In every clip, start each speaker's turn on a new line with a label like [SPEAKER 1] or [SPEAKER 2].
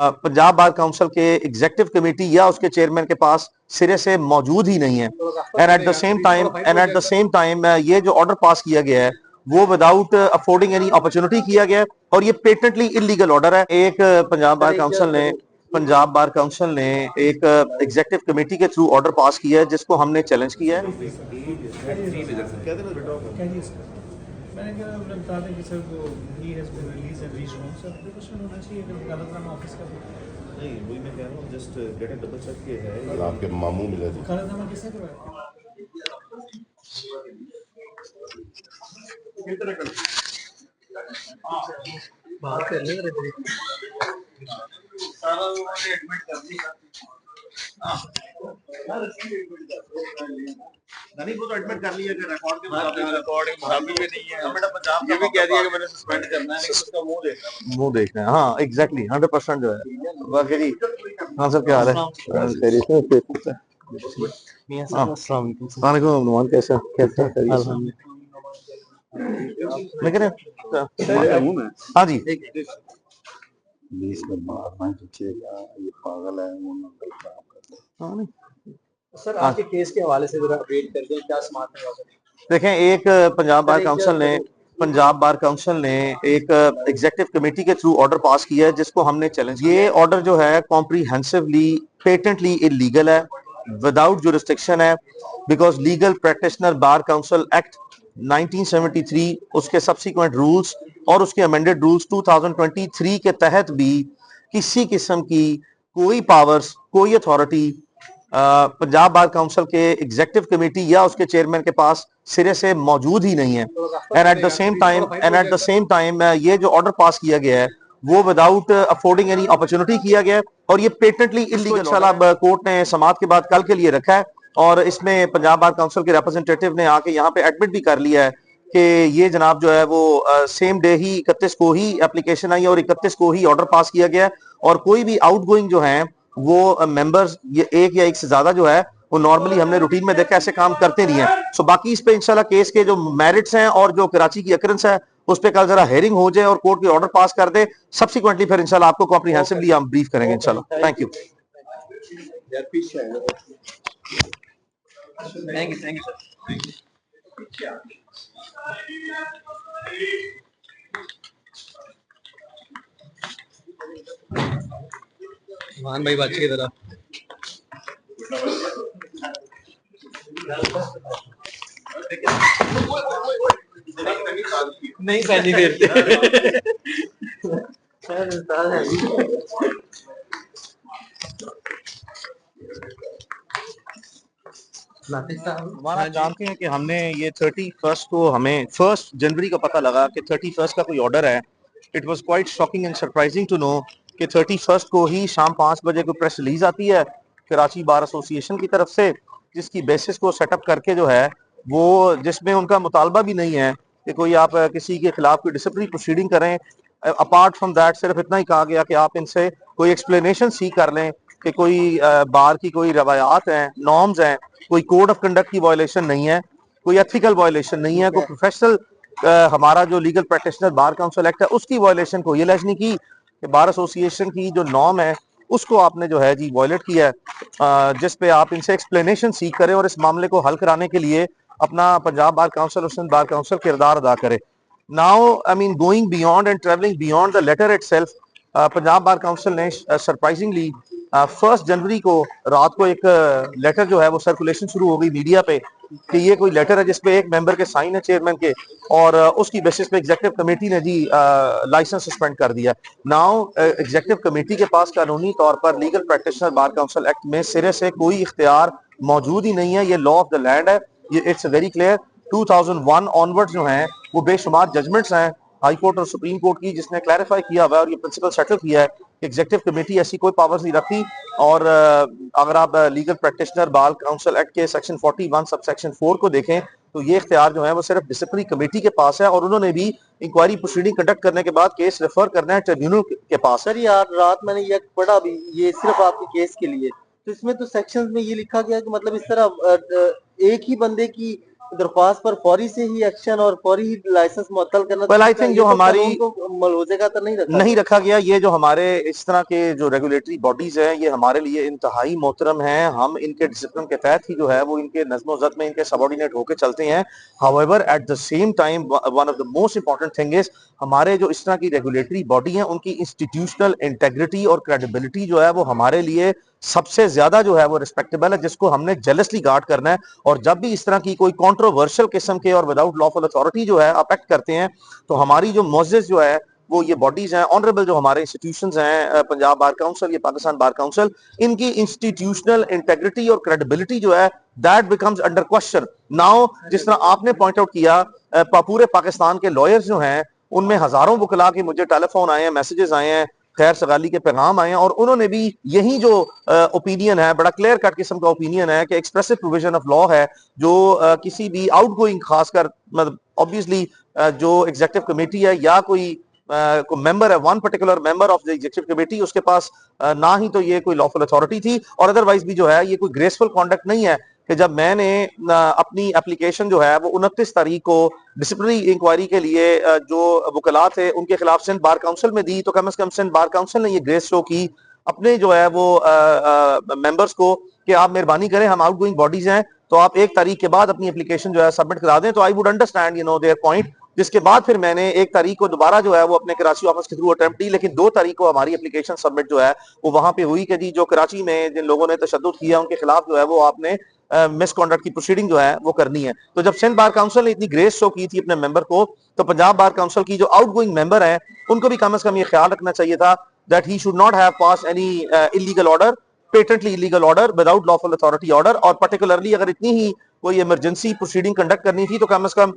[SPEAKER 1] Punjab bar council के executive committee या उसके चेयरमैन के पास सिरे से मौजूद ही नहीं है। And at the same time ये जो ऑर्डर पास किया गया है वो विदाउट अफोर्डिंग एनी अपॉर्चुनिटी किया गया है और ये पेटेंटली इलीगल ऑर्डर है। एक पंजाब बार काउंसिल ने एक एग्जीक्यूटिव कमेटी के थ्रू ऑर्डर पास किया है जिसको हमने चैलेंज किया है।
[SPEAKER 2] मैंने कहा उन्होंने बता दें कि सर वो he has been release and reach home sir precaution होना चाहिए अगर गलतनामा ऑफिस का
[SPEAKER 3] नहीं वही मैं कह रहा हूँ just get and double check के है आपके मामू मिले थे
[SPEAKER 2] गलतनामा किसने करवाया बात कर ले रे सारा उन्होंने एडमिट कर दिया
[SPEAKER 3] नहीं वो तो एडमिट कर लिया कि रिकॉर्ड के मुताबिक भी नहीं है बेटा पंजाब ये भी कह दिया कि मैंने सस्पेंड करना है लेकिन उसका मुंह देखना है
[SPEAKER 1] हाँ एग्जैक्टली 100% जो है बाकी हाँ सर क्या हाल है वालेकुम कैसे मैं कह हाँ जी
[SPEAKER 4] 20 में मारना खींचेगा ये पागल है वो नंबर खराब करता है।
[SPEAKER 2] सर आपके केस के हवाले से जरा अपडेट कर दें क्या समाप्त है।
[SPEAKER 1] देखें एक पंजाब बार काउंसिल ने एक एग्जीक्यूटिव कमेटी के थ्रू ऑर्डर पास किया है जिसको हमने चैलेंज। ये ऑर्डर जो है कॉम्प्रिहेंसिवली पेटेंटली इलीगल है, विदाउट जुरिस्डिक्शन है, because legal practitioner bar council act 1973 उसके सब्सिक्वेंट रूल्स और उसके अमेंडेड रूल्स 2023 के तहत भी किसी किस्म की कोई पावर्स कोई अथॉरिटी पंजाब बार काउंसिल के एग्जीक्यूटिव कमेटी या उसके चेयरमैन के पास सिरे से मौजूद ही नहीं है। And at the same time ये जो ऑर्डर पास किया गया है वो विदाउट अफोर्डिंग एनी अपॉर्चुनिटी किया गया है और ये पेटेंटली इलीगल इंशाल्लाह कोर्ट ने समाअत के बाद कल के लिए रखा है और इसमें पंजाब बार काउंसिल के रिप्रेजेंटेटिव ने आके यहाँ पे एडमिट भी कर लिया है कि ये जनाब जो है वो सेम डे ही 31 को ही एप्लीकेशन आई और 31 को ही ऑर्डर पास किया गया और कोई भी आउटगोइंग जो है वो मेंबर्स ये एक या एक से ज्यादा जो है वो नॉर्मली हमने रूटीन में देखा ऐसे काम करते नहीं है। सो बाकी इस पे इंशाल्लाह केस के जो मेरिट्स हैं और जो कराची की अकरेंस है उस पे कल जरा हेयरिंग हो जाए और कोर्ट के ऑर्डर पास कर दे, सब्सिक्वेंटली फिर इंशाल्लाह आपको कॉम्प्रिहेंसिवली हम ब्रीफ करेंगे इंशाल्लाह। थैंक यू
[SPEAKER 2] मान भाई बात की तरह नहीं पहली देर
[SPEAKER 1] हमारा जानते हैं कि हमने ये 31 को हमें 1 जनवरी को पता लगा कि 31 का कोई ऑर्डर है। It was quite shocking and surprising to know कि 31 को ही शाम 5 बजे को प्रेस रिलीज आती है कराची बार एसोसिएशन की तरफ से जिसकी बेसिस को सेटअप करके जो है वो जिसमें उनका मुतालबा भी नहीं है कि कोई आप किसी के खिलाफ कोई डिसिप्लिनरी प्रोसीडिंग करें। अपार्ट फ्रॉम दैट सिर्फ इतना ही कहा गया कि आप इनसे कोई एक्सप्लेनेशन सीख कर लें कि कोई बार की कोई रवायात हैं, नॉर्म्स हैं, कोई कोड ऑफ कंडक्ट की वायलेशन नहीं है, कोई एथिकल वायलेशन नहीं है, कोई प्रोफेशनल हमारा जो legal practitioner bar council act है उसकी वायलेशन को ये एलिज नहीं की कि बार एसोसिएशन की जो नॉर्म है उसको आपने जो है जी वायलेट किया है, जिस पे आप इनसे एक्सप्लेनेशन सीख करें और इस मामले को हल कराने के लिए अपना पंजाब बार काउंसिल और सिंध बार काउंसिल किरदार अदा करे। Now I mean going beyond and travelling beyond the letter itself, Punjab bar council ने सरप्राइजिंगली 1 जनवरी को रात को एक लेटर जो है वो सर्कुलेशन शुरू हो गई मीडिया पे कि ये कोई लेटर है जिसपे एक मेंबर के साइन है चेयरमैन के और उसकी बेसिस पे एग्जीक्यूटिव कमेटी ने जी लाइसेंस सस्पेंड कर दिया। नाउ एग्जीक्यूटिव कमेटी के पास कानूनी तौर पर legal practitioner bar council act में सिरे से कोई इख्तियार मौजूद ही नहीं है, ये लॉ ऑफ द लैंड है, ये इट्स वेरी क्लियर। 2001 ऑनवर्ड जो हैं वो बेशुमार जजमेंट्स हैं हाई कोर्ट और सुप्रीम कोर्ट की जिसने क्लैरिफाई किया हुआ है और ये प्रिंसिपल सेटल किया है कि एग्जीक्यूटिव कमेटी ऐसी कोई पावर्स नहीं रखती और अगर आप legal practitioner bar council act के सेक्शन 41 सब सेक्शन 4 को देखें तो ये इख्तियार जो है वो सिर्फ डिसिप्लिनरी कमेटी के पास है और उन्होंने भी इंक्वायरी प्रोसीडिंग कंडक्ट करने के बाद केस रेफर करना है ट्रिब्यूनल के पास।
[SPEAKER 5] सर यार रात मैंने ये पढ़ा भी ये सिर्फ आपके केस के लिए तो इसमें तो सेक्शंस में ये लिखा गया कि मतलब इस तरह एक ही बंदे की दरख्वास्त पर फौरी से ही एक्शन और फौरी ही लाइसेंस मुअत्तल करना।
[SPEAKER 1] Well, I think जो हमारी
[SPEAKER 5] को मलूजे का तो
[SPEAKER 1] नहीं रखा गया, ये जो हमारे इस तरह के जो रेगुलेटरी बॉडीज हैं ये हमारे लिए इंतहाई मोहतरम हैं। हम इनके डिसिप्लिन के तहत ही जो है वो इनके नज़्म ज़ब्त में इनके सबॉर्डिनेट होकर चलते हैं। However at the same time one of the most important thing is हमारे जो इस तरह की रेगुलेटरी बॉडी हैं उनकी इंस्टीट्यूशनल इंटेग्रिटी और क्रेडिबिलिटी जो है वो हमारे लिए सबसे ज्यादा जो है वो रिस्पेक्टेबल है, जिसको हमने जेलसली गार्ड करना है। और जब भी इस तरह की कोई कॉन्ट्रोवर्शियल किस्म के और विदाउट लॉफुल अथॉरिटी जो है आप एक्ट करते हैं तो हमारी जो मोअज़्ज़िज़ जो है वो ये बॉडीज हैं, ऑनरेबल जो हमारे इंस्टीट्यूशंस हैं, पंजाब बार काउंसिल, ये पाकिस्तान बार काउंसिल, इनकी इंस्टीट्यूशनल इंटेग्रिटी और क्रेडिबिलिटी जो है that becomes under question now. जिस तरह आपने पॉइंट आउट किया, पूरे पाकिस्तान के लॉयर्स जो हैं उनमें हजारों वकला के मुझे टेलीफोन आए हैं, मैसेजेस आए हैं, खैर सगाली के पैगाम आए हैं, और उन्होंने भी यही जो ओपिनियन है, बड़ा क्लियर कट किस्म का ओपिनियन है कि एक्सप्रेसिव प्रोविजन ऑफ लॉ है जो किसी भी आउटगोइंग, खासकर मतलब ऑब्वियसली जो एग्जीक्यूटिव कमेटी है या कोई मेंबर है, one particular member of the executive committee, उसके पास ना ही तो ये कोई लॉफुल अथॉरिटी थी और अदरवाइज भी जो है ये कोई ग्रेसफुल कॉन्डक्ट नहीं है कि जब मैंने अपनी एप्लीकेशन जो है वो 29 तारीख को डिसिप्लिनरी इंक्वायरी के लिए जो वकला थे उनके खिलाफ सिंध बार काउंसिल में दी, तो कम से कम सिंध बार काउंसिल ने ये ग्रेस शो की अपने जो है वो मेंबर्स को कि आप मेहरबानी करें, हम आउटगोइंग बॉडीज हैं तो आप 1 तारीख के बाद अपनी एप्लीकेशन जो है सबमिट करा दें। तो I would understand their point. जिसके बाद फिर मैंने 1 तारीख को दोबारा जो है वो अपने कराची ऑफिस के थ्रू अटेम्प्ट दी, लेकिन 2 तारीख को हमारी एप्लीकेशन सबमिट जो है वो वहां पे हुई कि जी जो कराची में जिन लोगों ने तशद्दुद किया उनके खिलाफ जो है वो आपने मिसकॉन्डक्ट की प्रोसीडिंग जो है वो करनी है। तो जब सिंध बार काउंसिल ने इतनी ग्रेस शो की थी अपने मेंबर को, तो पंजाब बार काउंसिल की जो आउटगोइंग मेंबर हैं उनको भी कम से कम ये ख्याल रखना चाहिए था that he should not have pass any illegal order, patently illegal order without lawful authority order. और पर्टिकुलरली अगर इतनी ही कोई इमरजेंसी प्रोसीडिंग कंडक्ट करनी थी तो कम से कम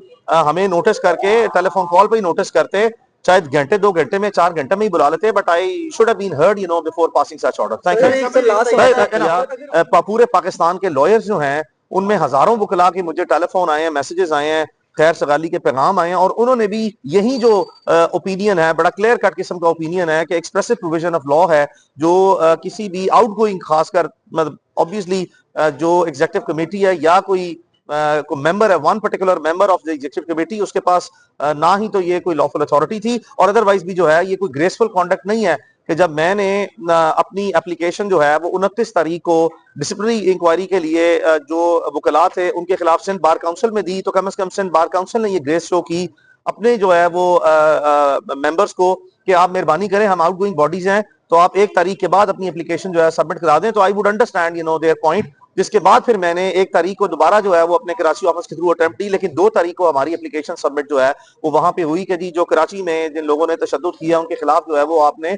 [SPEAKER 1] हमें नोटिस करके टेलीफोन कॉल पे ही नोटिस करते, चाहे घंटे 2 घंटे में 4 घंटे में ही बुला लेते, but I should have been heard before passing such order. Thank you. पूरे पाकिस्तान के लॉयर्स जो हैं उनमें हजारों वकला के मुझे टेलीफोन आए हैं, मैसेजेस आए हैं, खैर सगाली के पैगाम आए हैं, और उन्होंने भी यही जो ओपिनियन है, बड़ा क्लियर कट किस्म का ओपिनियन है कि एक्सप्रेसिव प्रोविजन ऑफ लॉ है जो किसी भी आउटगोइंग, खासकर मतलब ऑब्वियसली जो एग्जीक्यूटिव कमेटी है या कोई मेंबर है, one particular member of the executive committee, उसके पास ना ही तो ये कोई लॉफुल अथॉरिटी थी और अदरवाइज भी जो है ये कोई ग्रेसफुल कॉन्डक्ट नहीं है कि जब मैंने अपनी एप्लीकेशन जो है वो 29 तारीख को डिसिप्लिनरी इंक्वायरी के लिए जो वकला थे उनके खिलाफ सिंध बार काउंसिल में दी, तो कम से कम सिंध बार काउंसिल ने ये ग्रेस शो की अपने जो है वो मेंबर्स को कि आप मेहरबानी करें, हम आउटगोइंग बॉडीज हैं तो आप 1 तारीख के बाद अपनी एप्लीकेशन जो है सबमिट करा दें। तो I would understand their point. जिसके बाद फिर मैंने 1 तारीख को दोबारा जो है वो अपने कराची ऑफिस के थ्रू अटेम्प्ट दी, लेकिन 2 तारीख को हमारी एप्लीकेशन सबमिट जो है वो वहां पे हुई कि जी जो कराची में जिन लोगों ने तशद्दुद किया उनके खिलाफ जो है वो आपने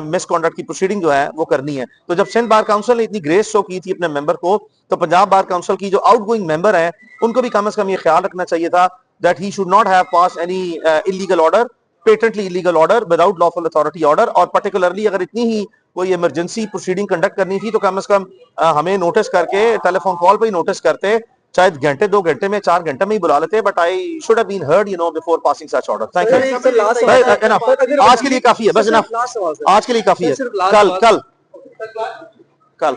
[SPEAKER 1] मिसकॉन्डक्ट की प्रोसीडिंग जो है वो करनी है। तो जब सिंध बार काउंसिल ने इतनी ग्रेस शो की थी अपने मेंबर को, तो पंजाब बार काउंसिल की जो आउटगोइंग मेंबर हैं उनको भी कम से कम ये ख्याल रखना चाहिए था that he should not have pass any illegal order, patently illegal order without lawful authority order. और पर्टिकुलरली अगर इतनी ही कोई इमरजेंसी प्रोसीडिंग कंडक्ट करनी थी तो कम से कम हमें नोटिस करके टेलीफोन कॉल पे ही नोटिस करते, चाहे घंटे 2 घंटे में 4 घंटे में ही बुला लेते, but I should have been heard before passing such order. Thank you. आज के लिए काफी है, बस इनफ, आज के लिए काफी है। कल कल कल